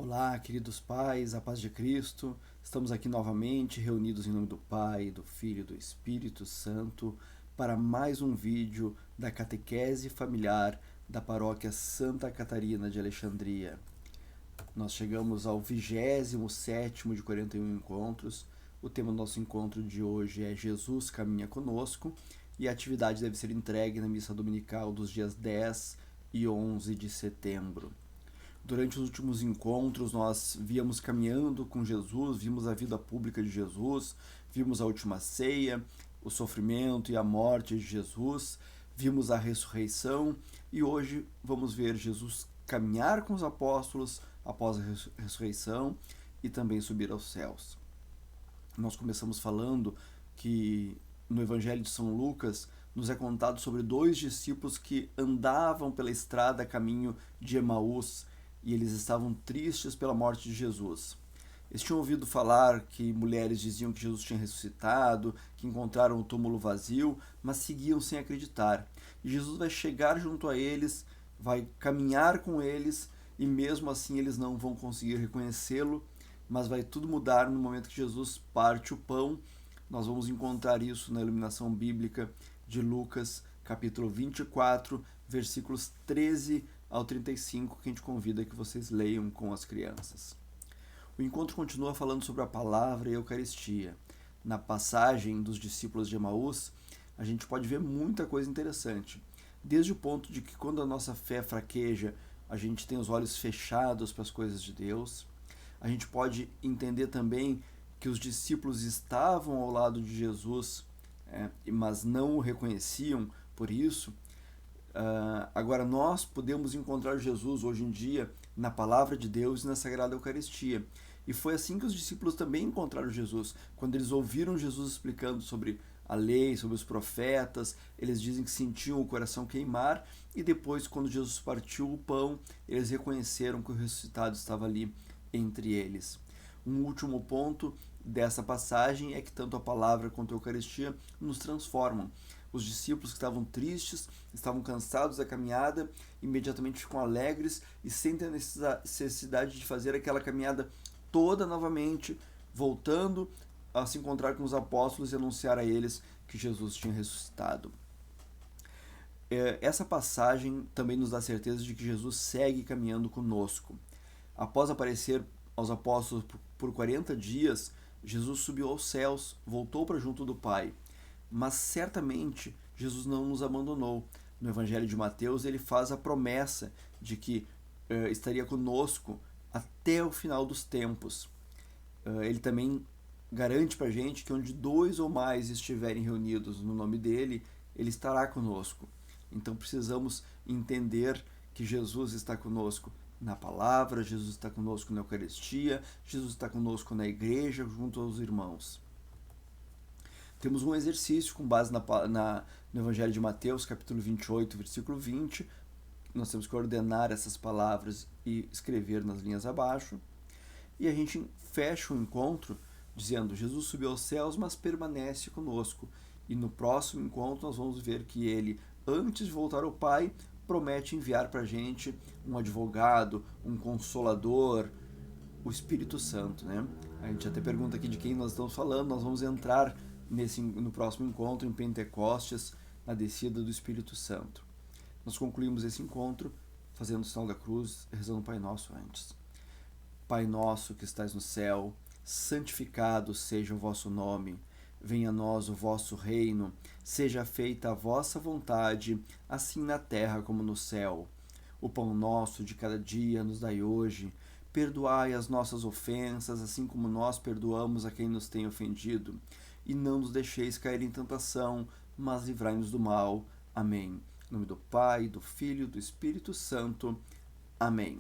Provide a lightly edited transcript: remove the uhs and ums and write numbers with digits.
Olá, queridos pais, a paz de Cristo. Estamos aqui novamente reunidos em nome do Pai, do Filho e do Espírito Santo para mais um vídeo da catequese familiar da paróquia Santa Catarina de Alexandria. Nós chegamos ao 27º de 41 encontros. O tema do nosso encontro de hoje é Jesus caminha conosco e a atividade deve ser entregue na missa dominical dos dias 10 e 11 de setembro. Durante os últimos encontros, nós víamos caminhando com Jesus, vimos a vida pública de Jesus, vimos a última ceia, o sofrimento e a morte de Jesus, vimos a ressurreição e hoje vamos ver Jesus caminhar com os apóstolos após a ressurreição e também subir aos céus. Nós começamos falando que no Evangelho de São Lucas nos é contado sobre dois discípulos que andavam pela estrada a caminho de Emaús, e eles estavam tristes pela morte de Jesus. Eles tinham ouvido falar que mulheres diziam que Jesus tinha ressuscitado, que encontraram o túmulo vazio, mas seguiam sem acreditar. E Jesus vai chegar junto a eles, vai caminhar com eles, e mesmo assim eles não vão conseguir reconhecê-lo, mas vai tudo mudar no momento que Jesus parte o pão. Nós vamos encontrar isso na iluminação bíblica de Lucas, capítulo 24, versículos 13 ao 35, que a gente convida que vocês leiam com as crianças. O encontro continua falando sobre a palavra e a Eucaristia. Na passagem dos discípulos de Emaús, a gente pode ver muita coisa interessante. Desde o ponto de que quando a nossa fé fraqueja, a gente tem os olhos fechados para as coisas de Deus. A gente pode entender também que os discípulos estavam ao lado de Jesus, mas não o reconheciam por isso. Agora nós podemos encontrar Jesus hoje em dia na Palavra de Deus e na Sagrada Eucaristia. E foi assim que os discípulos também encontraram Jesus. Quando eles ouviram Jesus explicando sobre a lei, sobre os profetas, eles dizem que sentiam o coração queimar, e depois, quando Jesus partiu o pão, eles reconheceram que o ressuscitado estava ali entre eles. Um último ponto dessa passagem é que tanto a palavra quanto a Eucaristia nos transformam. Os discípulos que estavam tristes, estavam cansados da caminhada, imediatamente ficam alegres e sentem a necessidade de fazer aquela caminhada toda novamente, voltando a se encontrar com os apóstolos e anunciar a eles que Jesus tinha ressuscitado. Essa passagem também nos dá certeza de que Jesus segue caminhando conosco. Após aparecer aos apóstolos por 40 dias, Jesus subiu aos céus, voltou para junto do Pai. Mas certamente Jesus não nos abandonou. No Evangelho de Mateus ele faz a promessa de que estaria conosco até o final dos tempos. Ele também garante para a gente que onde dois ou mais estiverem reunidos no nome dele, ele estará conosco. Então precisamos entender que Jesus está conosco na palavra, Jesus está conosco na Eucaristia, Jesus está conosco na igreja, junto aos irmãos. Temos um exercício com base no Evangelho de Mateus, capítulo 28, versículo 20. Nós temos que ordenar essas palavras e escrever nas linhas abaixo. E a gente fecha o encontro dizendo: Jesus subiu aos céus, mas permanece conosco. E no próximo encontro nós vamos ver que ele, antes de voltar ao Pai, promete enviar para a gente um advogado, um consolador, o Espírito Santo, né? A gente até pergunta aqui de quem nós estamos falando. Nós vamos entrar no próximo encontro, em Pentecostes, na descida do Espírito Santo. Nós concluímos esse encontro fazendo o sinal da cruz, rezando o Pai Nosso antes. Pai nosso que estais no céu, santificado seja o vosso nome. Venha a nós o vosso reino. Seja feita a vossa vontade, assim na terra como no céu. O pão nosso de cada dia nos dai hoje. Perdoai as nossas ofensas, assim como nós perdoamos a quem nos tem ofendido. E não nos deixeis cair em tentação, mas livrai-nos do mal. Amém. Em nome do Pai, do Filho e do Espírito Santo. Amém.